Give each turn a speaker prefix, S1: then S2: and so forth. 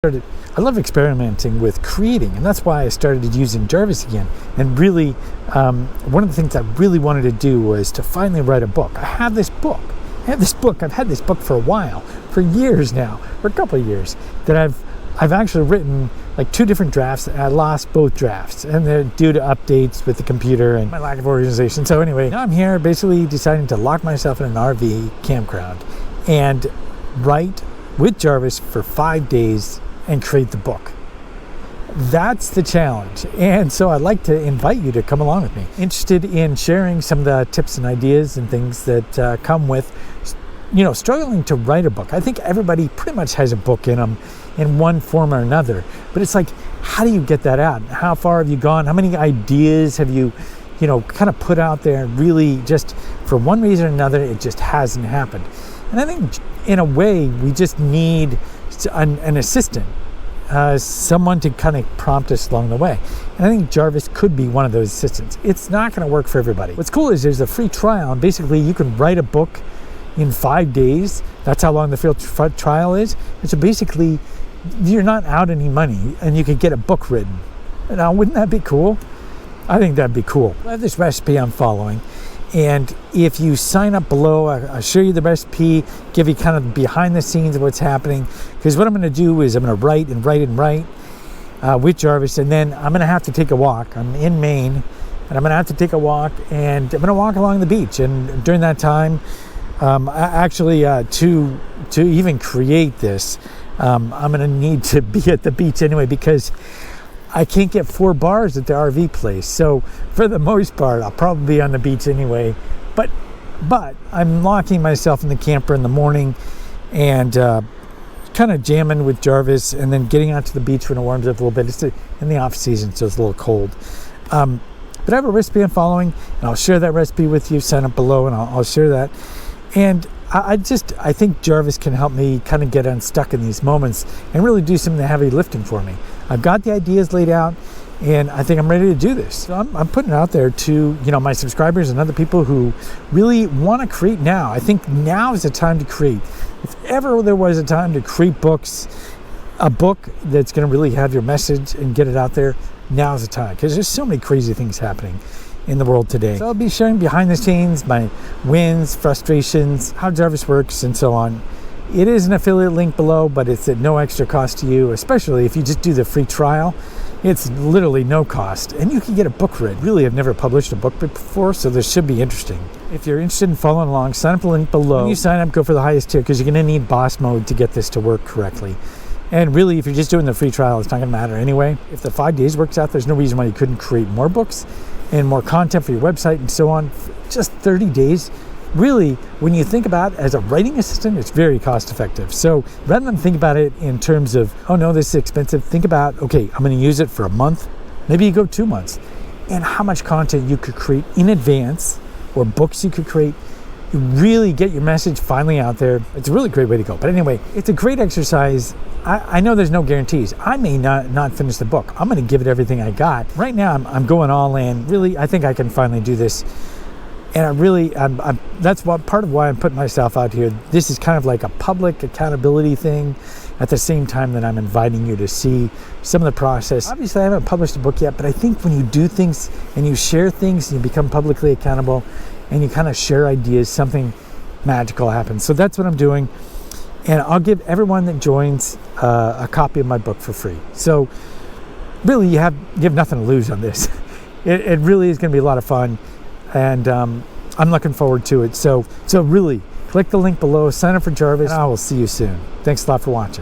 S1: I love experimenting with creating, and that's why I started using Jarvis again. And really, one of the things I really wanted to do was to finally write a book. I have this book. I've had this book for a while, for years now, for a couple of years, that I've actually written like 2 different drafts. I lost both drafts, and they're due to updates with the computer and my lack of organization. So anyway, now I'm here basically deciding to lock myself in an RV campground and write with Jarvis for 5 days and create the book. That's the challenge. And so I'd like to invite you to come along with me. Interested in sharing some of the tips and ideas and things that come with, struggling to write a book. I think everybody pretty much has a book in them in one form or another. But it's like, how do you get that out? How far have you gone? How many ideas have you, kind of put out there? Really, just for one reason or another, it just hasn't happened. And I think in a way, we just need an assistant, someone to kind of prompt us along the way. And I think Jarvis could be one of those assistants. It's not going to work for everybody. What's cool is there's a free trial, and basically you can write a book in 5 days. That's how long the free trial is. And so basically, you're not out any money, and you could get a book written. Now, wouldn't that be cool? I think that'd be cool. I have this recipe I'm following. And if you sign up below, I'll show you the recipe, give you kind of behind the scenes of what's happening. Because what I'm going to do is I'm going to write with Jarvis, and then I'm going to have to take a walk. I'm in Maine, and I'm going to have to take a walk, and I'm going to walk along the beach. And during that time, to even create this, I'm going to need to be at the beach anyway, because I can't get 4 bars at the RV place. So for the most part, I'll probably be on the beach anyway. But I'm locking myself in the camper in the morning and kind of jamming with Jarvis, and then getting out to the beach when it warms up a little bit. It's in the off season, so it's a little cold. But I have a recipe I'm following, and I'll share that recipe with you. Sign up below, and I'll share that. And I think Jarvis can help me kind of get unstuck in these moments and really do some of the heavy lifting for me. I've got the ideas laid out, and I think I'm ready to do this. So I'm putting it out there to my subscribers and other people who really want to create now. I think now is the time to create. If ever there was a time to create books, a book that's going to really have your message and get it out there, now is the time, because there's so many crazy things happening in the world today. So I'll be sharing behind the scenes, my wins, frustrations, how Jarvis works, and so on. It is an affiliate link below, but it's at no extra cost to you, especially if you just do the free trial. It's literally no cost, and you can get a book read. Really, I've never published a book before, so this should be interesting. If you're interested in following along, sign up the link below. When you sign up, go for the highest tier, because you're going to need boss mode to get this to work correctly. And really, if you're just doing the free trial, it's not going to matter anyway. If the 5 days works out, there's no reason why you couldn't create more books and more content for your website and so on. Just 30 days. Really, when you think about it as a writing assistant, it's very cost effective. So rather than think about it in terms of, oh no, this is expensive, think about, okay, I'm going to use it for a month. Maybe you go 2 months. And how much content you could create in advance, or books you could create. You really get your message finally out there. It's a really great way to go. But anyway, it's a great exercise. I know there's no guarantees. I may not finish the book. I'm going to give it everything I got. Right now, I'm going all in. Really, I think I can finally do this. And that's part of why I'm putting myself out here. This is kind of like a public accountability thing, at the same time that I'm inviting you to see some of the process. Obviously, I haven't published a book yet, but I think when you do things and you share things and you become publicly accountable and you kind of share ideas, something magical happens. So that's what I'm doing. And I'll give everyone that joins a copy of my book for free. So really, you have nothing to lose on this. It really is going to be a lot of fun. And I'm looking forward to it. So really, click the link below, sign up for Jarvis, and I will see you soon. Thanks a lot for watching.